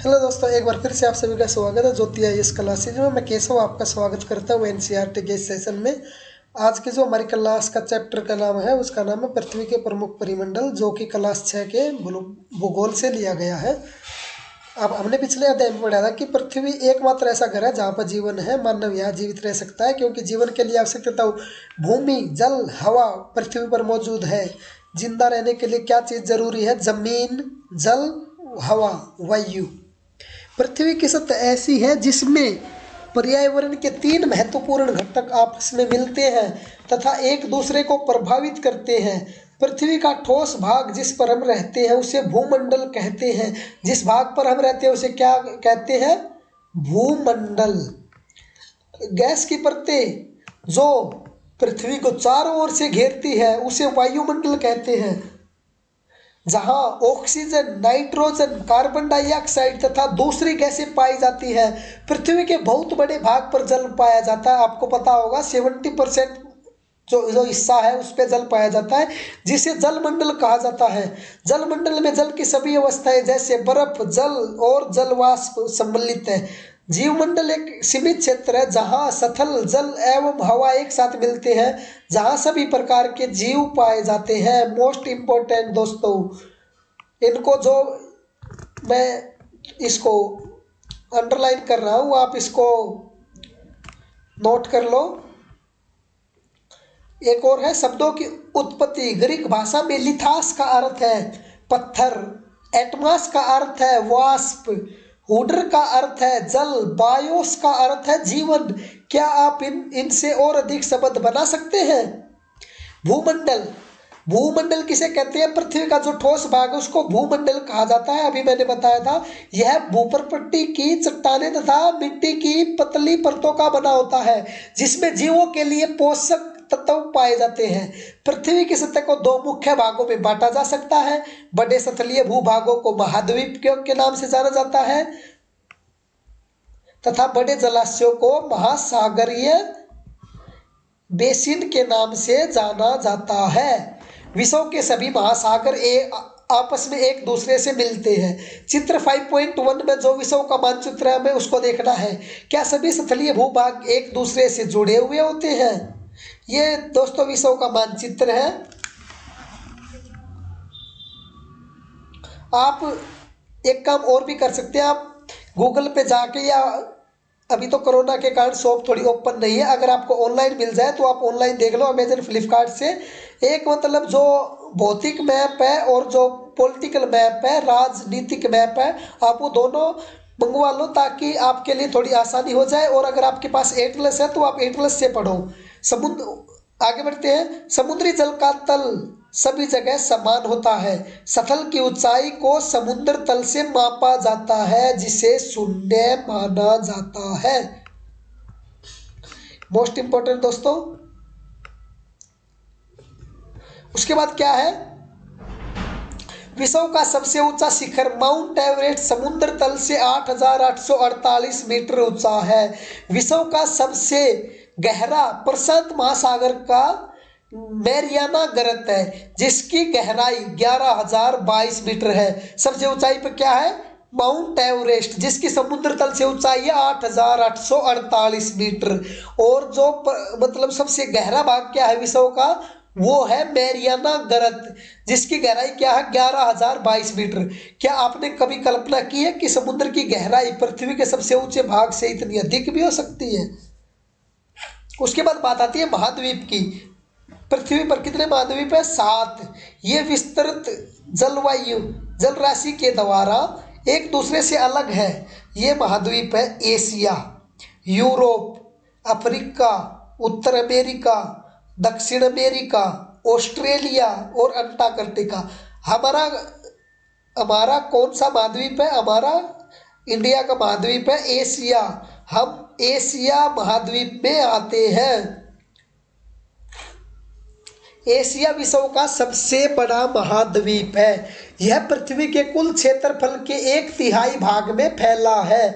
Hello दोस्तों, एक बार फिर से आप सभी का स्वागत है ज्योति आईएएस क्लासेज में। मैं केशव आपका स्वागत करता हूँ एनसीईआरटी के इस सेशन में। आज की जो हमारी क्लास का चैप्टर का नाम है उसका नाम है पृथ्वी के प्रमुख परिमंडल, जो कि क्लास 6 के भूगोल से लिया गया है। अब हमने पिछले अध्याय में पढ़ा था कि पृथ्वी एकमात्र ऐसा घर है जहाँ पर जीवन है, मानव यहाँ जीवित रह सकता है, क्योंकि जीवन के लिए आवश्यकता भूमि, जल, हवा पृथ्वी पर मौजूद है। जिंदा रहने के लिए क्या चीज़ जरूरी है? जमीन, जल, हवा, वायु। पृथ्वी की सतह ऐसी है जिसमें पर्यावरण के 3 महत्वपूर्ण घटक आपस में मिलते हैं तथा एक दूसरे को प्रभावित करते हैं। पृथ्वी का ठोस भाग जिस पर हम रहते हैं उसे भूमंडल कहते हैं। जिस भाग पर हम रहते हैं उसे क्या कहते हैं? भूमंडल। गैस की परतें जो पृथ्वी को चारों ओर से घेरती है उसे वायुमंडल कहते हैं। जहां ऑक्सीजन, नाइट्रोजन, कार्बन डाइऑक्साइड तथा दूसरी गैसें पाई जाती है। पृथ्वी के बहुत बड़े भाग पर जल पाया जाता है। आपको पता होगा 70% जो हिस्सा है उस पर जल पाया जाता है, जिसे जलमंडल कहा जाता है। जलमंडल में जल की सभी अवस्थाएं जैसे बर्फ, जल और जलवाष्प सम्मिलित है। जीवमंडल एक सीमित क्षेत्र है जहां स्थल, जल एवं हवा एक साथ मिलते हैं, जहां सभी प्रकार के जीव पाए जाते हैं। मोस्ट इम्पोर्टेंट दोस्तों, इनको जो मैं इसको अंडरलाइन कर रहा हूं, आप इसको नोट कर लो। एक और है शब्दों की उत्पत्ति। ग्रीक भाषा में लिथास का अर्थ है पत्थर, एटमास का अर्थ है वाष्प, हुडर का अर्थ है जल, बायोस का अर्थ है जीवन। क्या आप इनसे और अधिक शब्द बना सकते हैं? भूमंडल। भूमंडल किसे कहते हैं? पृथ्वी का जो ठोस भाग है उसको भूमंडल कहा जाता है। अभी मैंने बताया था, यह भूपरपट्टी की चट्टानें तथा मिट्टी की पतली परतों का बना होता है जिसमें जीवों के लिए पोषक तत्व पाए जाते हैं। पृथ्वी की सतह को 2 मुख्य भागों में बांटा जा सकता है। बड़े सतलीय भूभागों को महाद्वीप के नाम से जाना जाता है तथा बड़े जलाशयों को महासागरीय बेसिन के नाम से जाना जाता है। विश्व के सभी महासागर आपस में एक दूसरे से मिलते हैं। चित्र 5.1 में जो विश्व का मानचित्र है हमें उसको देखना है। क्या सभी स्थलीय भूभाग एक दूसरे से जुड़े हुए होते हैं? ये दोस्तों विश्व का मानचित्र है। आप एक काम और भी कर सकते हैं, आप गूगल पे जाके, या अभी तो कोरोना के कारण शॉप थोड़ी ओपन नहीं है, अगर आपको ऑनलाइन मिल जाए तो आप ऑनलाइन देख लो, अमेजन, फ्लिपकार्ट से। एक मतलब जो भौतिक मैप है और जो पॉलिटिकल मैप है, राजनीतिक मैप है, आप वो दोनों मंगवा लो ताकि आपके लिए थोड़ी आसानी हो जाए। और अगर आपके पास एटलस है तो आप एटलस से पढ़ो। आगे बढ़ते हैं। समुद्री जल का तल सभी जगह समान होता है। सतह की ऊंचाई को समुद्र तल से मापा जाता है जिसे शून्य माना जाता है। मोस्ट इंपोर्टेंट दोस्तों, उसके बाद क्या है? विश्व का सबसे ऊंचा शिखर माउंट एवरेस्ट समुद्र तल से 8,848 मीटर ऊंचा है। विश्व का सबसे गहरा प्रशांत महासागर का मैरियाना गर्त है जिसकी गहराई 11,022 मीटर है। सबसे ऊंचाई पर क्या है? माउंट एवरेस्ट, जिसकी समुद्र तल से ऊंचाई है 8,848 मीटर। और जो मतलब सबसे गहरा भाग क्या है विश्व का? वो है मैरियाना गर्त, जिसकी गहराई क्या है? 11,022 मीटर। क्या आपने कभी कल्पना की है कि समुद्र की गहराई पृथ्वी के सबसे ऊंचे भाग से इतनी अधिक भी हो सकती है? उसके बाद बात आती है महाद्वीप की। पृथ्वी पर कितने महाद्वीप है? 7। ये विस्तृत जलवायु जल राशि के द्वारा एक दूसरे से अलग है। ये महाद्वीप है एशिया, यूरोप, अफ्रीका, उत्तर अमेरिका, दक्षिण अमेरिका, ऑस्ट्रेलिया और अंटार्कटिका। हमारा कौन सा महाद्वीप है? हमारा इंडिया का महाद्वीप है एशिया। हम एशिया महाद्वीप में आते हैं। एशिया विश्व का सबसे बड़ा महाद्वीप है। यह पृथ्वी के कुल क्षेत्रफल के 1/3 भाग में फैला है।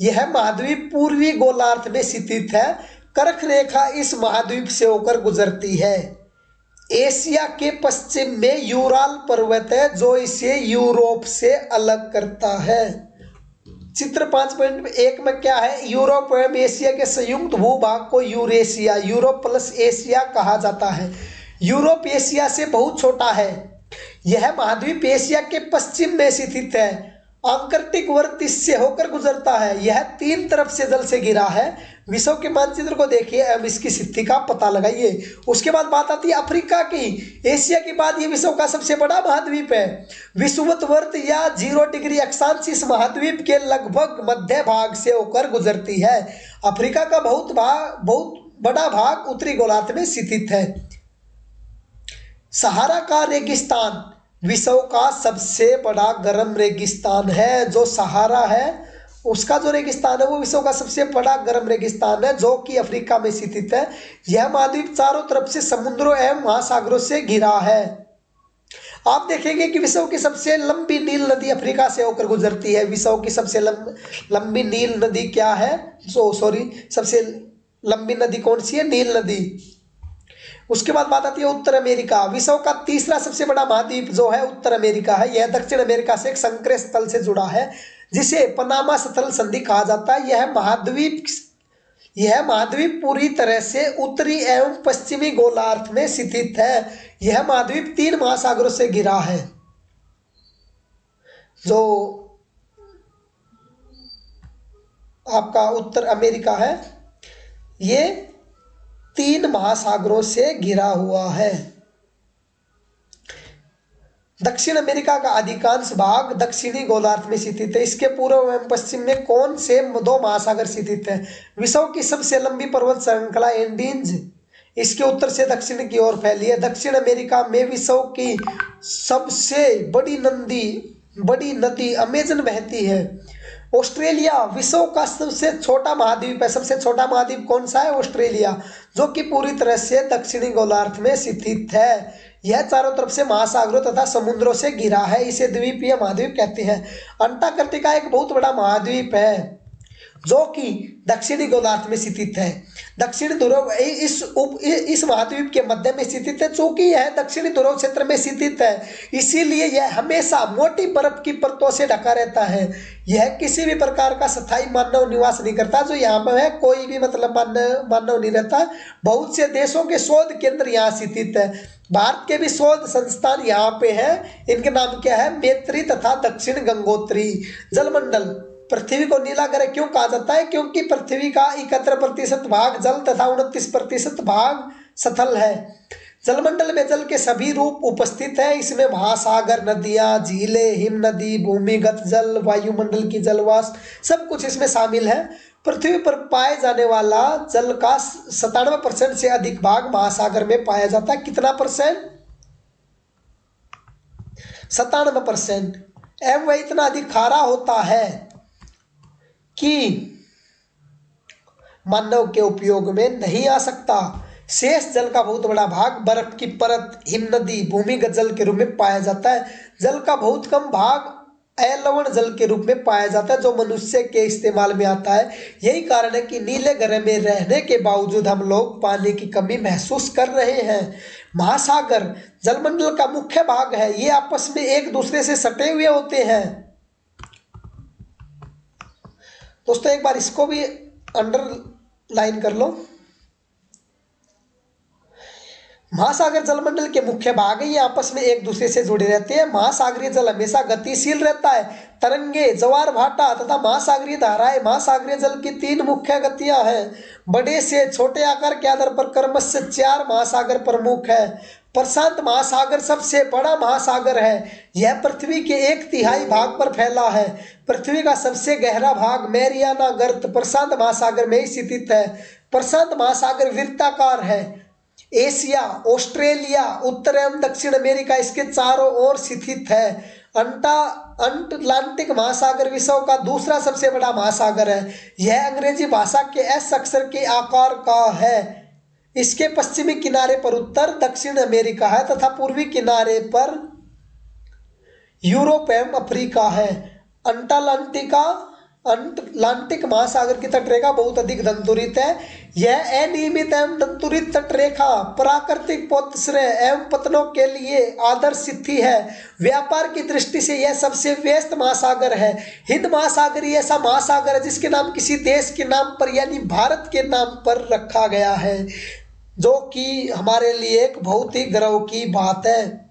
यह महाद्वीप पूर्वी गोलार्ध में स्थित है। कर्क रेखा इस महाद्वीप से होकर गुजरती है। एशिया के पश्चिम में यूराल पर्वत है जो इसे यूरोप से अलग करता है। चित्र 5.1 में क्या है, यूरोप एवं एशिया के संयुक्त भूभाग को यूरेशिया, यूरोप प्लस एशिया कहा जाता है। यूरोप एशिया से बहुत छोटा है। यह महाद्वीप एशिया के पश्चिम में स्थित है। आर्कटिक वर्त इससे होकर गुजरता है। यह 3 तरफ से जल से घिरा है। विश्व के मानचित्र को देखिए, अब इसकी स्थिति का पता लगाइए। उसके बाद बात आती है अफ्रीका की। एशिया के बाद ये विश्व का सबसे बड़ा महाद्वीप है। विषुवत वर्त या 0 डिग्री अक्षांश इस महाद्वीप के लगभग मध्य भाग से होकर गुजरती है। अफ्रीका का बहुत बड़ा भाग उत्तरी गोलार्ध में स्थित है। सहारा का रेगिस्तान विश्व का सबसे बड़ा गर्म रेगिस्तान है। जो सहारा है उसका जो रेगिस्तान है वो विश्व का सबसे बड़ा गर्म रेगिस्तान है, जो कि अफ्रीका में स्थित है। यह महाद्वीप चारों तरफ से समुद्रों एवं महासागरों से घिरा है। आप देखेंगे कि विश्व की सबसे लंबी नील नदी अफ्रीका से होकर गुजरती है। विश्व की सबसे लंबी नील नदी क्या है, सबसे लंबी नदी कौन सी है, नील नदी। उसके बाद बात आती है उत्तर अमेरिका। विश्व का तीसरा सबसे बड़ा महाद्वीप जो है उत्तर अमेरिका है। यह दक्षिण अमेरिका से एक संकरे स्थल से जुड़ा है, जिसे पनामा स्थल संधि कहा जाता है। यह महाद्वीप पूरी तरह से उत्तरी एवं पश्चिमी गोलार्ध में स्थित है। यह महाद्वीप 3 महासागरों से घिरा है। जो आपका उत्तर अमेरिका है, ये 3 महासागरों से घिरा हुआ है। दक्षिण अमेरिका का अधिकांश भाग दक्षिणी गोलार्ध में स्थित है। इसके पूर्व एवं पश्चिम में कौन से 2 महासागर स्थित है। विश्व की सबसे लंबी पर्वत श्रृंखला एंडीज इसके उत्तर से दक्षिण की ओर फैली है। दक्षिण अमेरिका में विश्व की सबसे बड़ी नदी अमेजन बहती है। ऑस्ट्रेलिया विश्व का सबसे छोटा महाद्वीप है। सबसे छोटा महाद्वीप कौन सा है, ऑस्ट्रेलिया, जो कि पूरी तरह से दक्षिणी गोलार्ध में स्थित है। यह चारों तरफ से महासागरों तथा समुद्रों से घिरा है। इसे द्वीपीय महाद्वीप कहते हैं। अंटार्कटिका एक बहुत बड़ा महाद्वीप है, जो कि दक्षिणी गोलार्ध में स्थित है। दक्षिण ध्रुव इस महाद्वीप के मध्य में स्थित है। चूंकि यह दक्षिणी ध्रुव क्षेत्र में स्थित है, इसीलिए यह हमेशा मोटी बर्फ की परतों से ढका रहता है। यह किसी भी प्रकार का स्थायी मानव निवास नहीं करता। जो यहाँ पर है, कोई भी मतलब मानव नहीं रहता। बहुत से देशों के शोध केंद्र यहाँ स्थित है। भारत के भी शोध संस्थान यहाँ पे है। इनके नाम क्या है, मैत्री तथा दक्षिण गंगोत्री। जलमंडल पृथ्वी को नीला ग्रह क्यों कहा जाता है, क्योंकि पृथ्वी का 71% भाग जल तथा 29% भाग स्थल है। जलमंडल में जल के सभी रूप उपस्थित है। इसमें महासागर, नदियां, झीलें, हिम नदी, भूमिगत जल, वायुमंडल की जलवाष्प सब कुछ इसमें शामिल है। पृथ्वी पर पाए जाने वाला जल का 97% से अधिक भाग महासागर में पाया जाता है। कितना परसेंट, 97%। एवं वह इतना अधिक खारा होता है कि मानव के उपयोग में नहीं आ सकता। शेष जल का बहुत बड़ा भाग बर्फ की परत, हिम नदी, भूमिगत जल के रूप में पाया जाता है। जल का बहुत कम भाग अलवण जल के रूप में पाया जाता है, जो मनुष्य के इस्तेमाल में आता है। यही कारण है कि नीले ग्रह में रहने के बावजूद हम लोग पानी की कमी महसूस कर रहे हैं। महासागर जलमंडल का मुख्य भाग है। ये आपस में एक दूसरे से सटे हुए होते हैं। दोस्तों एक बार इसको भी अंडरलाइन कर लो। महासागर जलमंडल के मुख्य भाग है। ये आपस में एक दूसरे से जुड़े रहते हैं। महासागरीय जल हमेशा गतिशील रहता है। तरंगे, ज्वार भाटा तथा महासागरीय धाराएं। महासागरीय जल की 3 मुख्य गतियां हैं। बड़े से छोटे आकार के आधार पर क्रमशः 4 महासागर प्रमुख है। प्रशांत महासागर सबसे बड़ा महासागर है। यह पृथ्वी के 1/3 भाग पर फैला है। पृथ्वी का सबसे गहरा भाग मैरियाना गर्त प्रशांत महासागर में स्थित है। प्रशांत महासागर वृत्ताकार है। एशिया, ऑस्ट्रेलिया, उत्तर एवं दक्षिण अमेरिका इसके चारों ओर स्थित है। अटलांटिक महासागर विश्व का दूसरा सबसे बड़ा महासागर है। यह अंग्रेजी भाषा के एस अक्षर के आकार का है। इसके पश्चिमी किनारे पर उत्तर दक्षिण अमेरिका है तथा पूर्वी किनारे पर यूरोप एवं अफ्रीका है। अटलांटिक महासागर की तटरेखा बहुत अधिक दंतुरित है। यह अनियमित एवं दंतुरित तटरेखा प्राकृतिक पोतश्रय एवं पतनों के लिए आदर्श स्थिति है। व्यापार की दृष्टि से यह सबसे व्यस्त महासागर है। हिंद महासागर ही ऐसा महासागर है जिसके नाम किसी देश के नाम पर यानी भारत के नाम पर रखा गया है, जो कि हमारे लिए एक बहुत ही गर्व की बात है।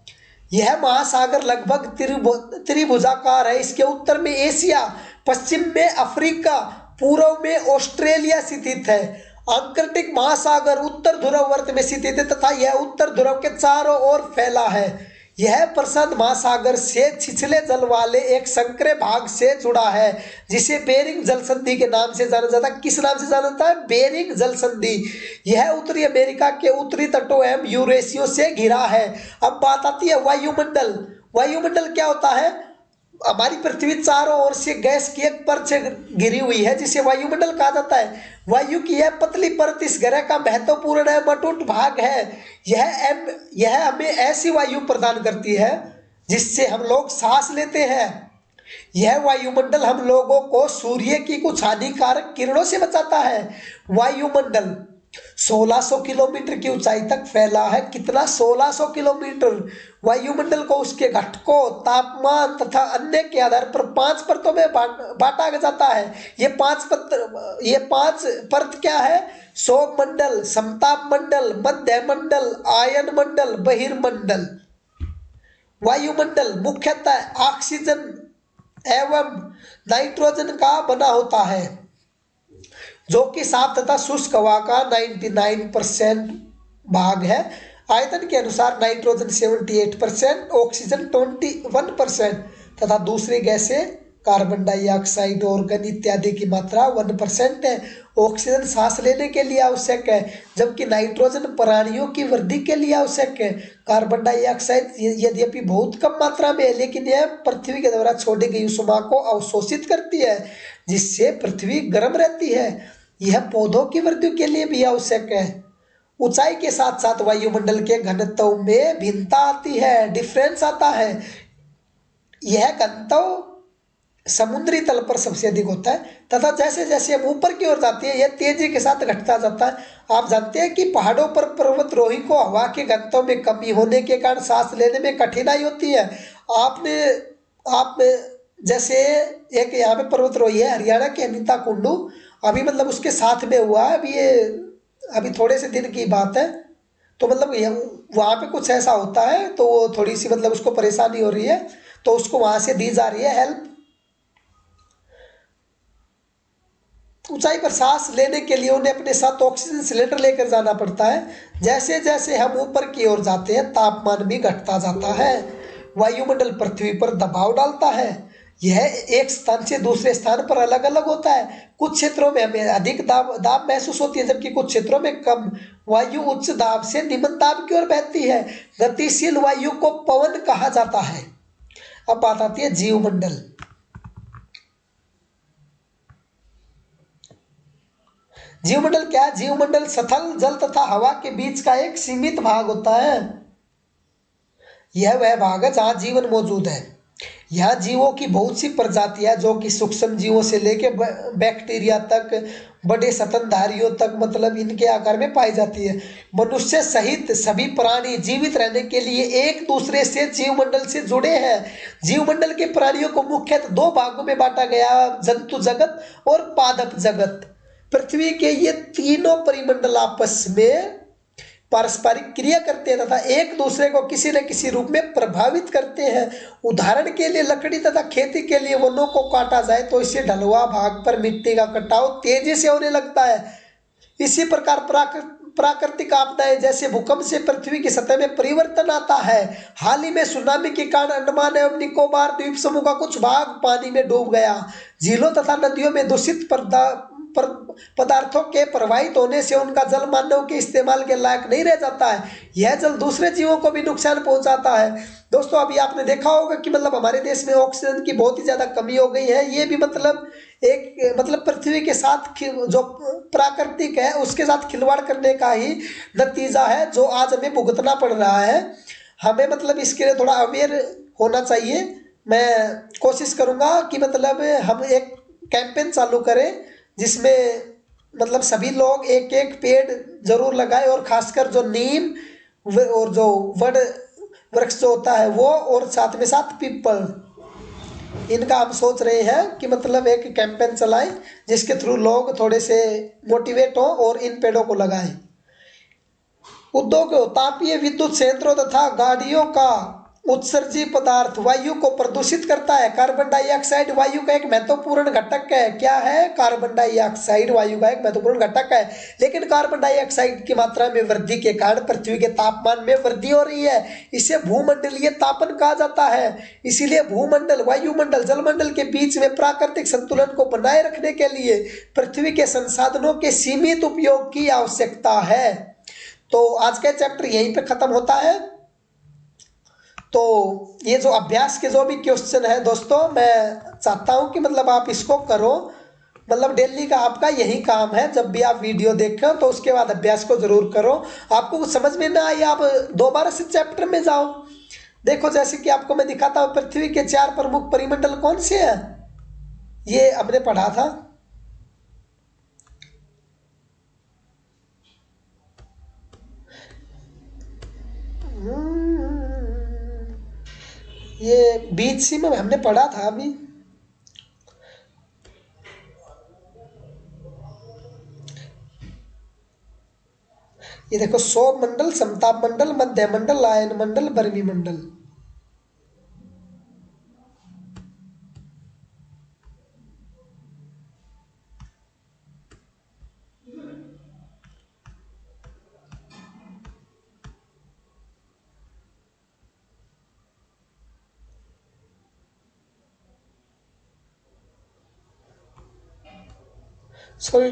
यह महासागर लगभग त्रिभुजाकार है। इसके उत्तर में एशिया, पश्चिम में अफ्रीका, पूर्व में ऑस्ट्रेलिया स्थित है। आर्कटिक महासागर उत्तर ध्रुववर्त में स्थित है तथा यह उत्तर ध्रुव के चारों ओर फैला है। यह प्रशांत महासागर से छिछले जल वाले एक संकरे भाग से जुड़ा है जिसे बेरिंग जल संधि के नाम से जाना जाता है। किस नाम से जाना जाता है? बेरिंग जल संधि। यह उत्तरी अमेरिका के उत्तरी तटों एवं यूरेशिया से घिरा है। अब बात आती है वायुमंडल। वायुमंडल क्या होता है? हमारी पृथ्वी चारों ओर से गैस की एक परत से घिरी हुई है जिसे वायुमंडल कहा जाता है। वायु की यह पतली परत इस ग्रह का महत्वपूर्ण एवं अटूट भाग है। यह हमें ऐसी वायु प्रदान करती है जिससे हम लोग सांस लेते हैं। यह वायुमंडल हम लोगों को सूर्य की कुछ हानिकारक किरणों से बचाता है। वायुमंडल 1600 किलोमीटर की ऊंचाई तक फैला है। कितना? 1600 किलोमीटर। वायुमंडल को उसके घटकों, तापमान तथा अन्य के आधार पर 5 परतों में बांटा जाता है। ये पांच परत क्या है? सौरमंडल, समताप मंडल, मध्य मंडल, आयन मंडल, बहिर्मंडल। वायुमंडल मुख्यतः ऑक्सीजन एवं नाइट्रोजन का बना होता है, जो कि साफ तथा शुष्क हवा का 99% भाग है। आयतन के अनुसार नाइट्रोजन 78%, ऑक्सीजन 21% तथा दूसरी गैसें कार्बन डाइऑक्साइड, ऑर्गन इत्यादि की मात्रा 1% है। ऑक्सीजन सांस लेने के लिए आवश्यक है, जबकि नाइट्रोजन प्राणियों की वृद्धि के लिए आवश्यक है। कार्बन डाइऑक्साइड यद्यपि बहुत कम मात्रा में है, लेकिन यह पृथ्वी के द्वारा छोड़ी गई ऊष्मा को अवशोषित करती है, जिससे पृथ्वी गर्म रहती है। यह पौधों की वृद्धि के लिए भी आवश्यक है। ऊंचाई के साथ साथ वायुमंडल के घनत्व में भिन्नता आती है, डिफरेंस आता है। यह घनत्व समुद्री तल पर सबसे अधिक होता है तथा जैसे जैसे हम ऊपर की ओर जाते हैं यह तेजी के साथ घटता जाता है। आप जानते हैं कि पहाड़ों पर पर्वतरोही को हवा के घनत्व में कमी होने के कारण सांस लेने में कठिनाई होती है। आप जैसे एक यहाँ पे पर्वतरोही है हरियाणा के अनीता कुंडू, अभी मतलब उसके साथ में हुआ है, अभी थोड़े से दिन की बात है। तो मतलब वहाँ पे कुछ ऐसा होता है तो वो थोड़ी सी मतलब उसको परेशानी हो रही है, तो उसको वहाँ से दी जा रही है हेल्प। ऊंचाई पर सांस लेने के लिए उन्हें अपने साथ ऑक्सीजन सिलेंडर लेकर जाना पड़ता है। जैसे जैसे हम ऊपर की ओर जाते हैं तापमान भी घटता जाता है। वायुमंडल पृथ्वी पर दबाव डालता है। यह एक स्थान से दूसरे स्थान पर अलग अलग होता है। कुछ क्षेत्रों में हमें अधिक दाब महसूस होती है, जबकि कुछ क्षेत्रों में कम। वायु उच्च दाब से निम्न दाब की ओर बहती है। गतिशील वायु को पवन कहा जाता है। अब बात आती है जीवमंडल। जीवमंडल क्या है? जीवमंडल स्थल, जल तथा हवा के बीच का एक सीमित भाग होता है। यह वह भाग है जहाँ जीवन मौजूद है। यहाँ जीवों की बहुत सी प्रजातियां, जो कि सूक्ष्म जीवों से लेकर बैक्टीरिया तक, बड़े स्तनधारियों तक मतलब इनके आकार में पाई जाती है। मनुष्य सहित सभी प्राणी जीवित रहने के लिए एक दूसरे से जीवमंडल से जुड़े हैं। जीवमंडल के प्राणियों को मुख्यतः 2 भागों में बांटा गया, जंतु जगत और पादप जगत। पृथ्वी के ये तीनों परिमंडल आपस में पारस्परिक क्रिया करते हैं तथा एक दूसरे को किसी न किसी रूप में प्रभावित करते हैं। उदाहरण के लिए लकड़ी तथा खेती के लिए वनों को काटा जाए तो इससे ढलुआ भाग पर मिट्टी का कटाव तेजी से होने लगता है। इसी प्रकार प्राकृतिक आपदाएं जैसे भूकंप से पृथ्वी की सतह में परिवर्तन आता है। हाल ही में सुनामी के कारण अंडमान एवं निकोबार द्वीप समूह का कुछ भाग पानी में डूब गया। झीलों तथा नदियों में दूषित पदार्थों के प्रवाहित होने से उनका जल मानव के इस्तेमाल के लायक नहीं रह जाता है। यह जल दूसरे जीवों को भी नुकसान पहुंचाता है। दोस्तों, अभी आपने देखा होगा कि मतलब हमारे देश में ऑक्सीजन की बहुत ही ज़्यादा कमी हो गई है। ये भी मतलब पृथ्वी के साथ जो प्राकृतिक है उसके साथ खिलवाड़ करने का ही नतीजा है, जो आज हमें भुगतना पड़ रहा है। हमें मतलब इसके लिए थोड़ा अवेयर होना चाहिए। मैं कोशिश करूँगा कि मतलब हम एक कैंपेन चालू करें जिसमें मतलब सभी लोग एक एक पेड़ जरूर लगाए, और खासकर जो नीम और जो वड वृक्ष जो होता है वो, और साथ में साथ पीपल, इनका हम सोच रहे हैं कि मतलब एक कैंपेन चलाएं जिसके थ्रू लोग थोड़े से मोटिवेट हो और इन पेड़ों को लगाएं। उद्योग, तापीय विद्युत संयंत्रों तथा गाड़ियों का उत्सर्जी पदार्थ वायु को प्रदूषित करता है। कार्बन डाइऑक्साइड वायु का एक महत्वपूर्ण घटक है। क्या है? कार्बन डाइऑक्साइड वायु का एक महत्वपूर्ण घटक है। लेकिन कार्बन डाइऑक्साइड की मात्रा में वृद्धि के कारण पृथ्वी के तापमान में वृद्धि हो रही है। इसे भूमंडलीय तापन कहा जाता है। इसीलिए भूमंडल, वायुमंडल, जलमंडल के बीच में प्राकृतिक संतुलन को बनाए रखने के लिए पृथ्वी के संसाधनों के सीमित उपयोग की आवश्यकता है। तो आज का चैप्टर यहीं पे खत्म होता है। तो ये जो अभ्यास के जो भी क्वेश्चन है दोस्तों, मैं चाहता हूं कि मतलब आप इसको करो। मतलब डेली का आपका यही काम है, जब भी आप वीडियो देखें तो उसके बाद अभ्यास को जरूर करो। आपको कुछ समझ में ना आए, आप दोबारा से चैप्टर में जाओ। देखो जैसे कि आपको मैं दिखाता हूं, पृथ्वी के 4 प्रमुख परिमंडल कौन से हैं, ये हमने पढ़ा था। ये बीच सी में हमने पढ़ा था अभी। ये देखो, सौर मंडल, समताप मंडल, मध्य मंडल, आयन मंडल, बर्मी मंडल। सॉरी,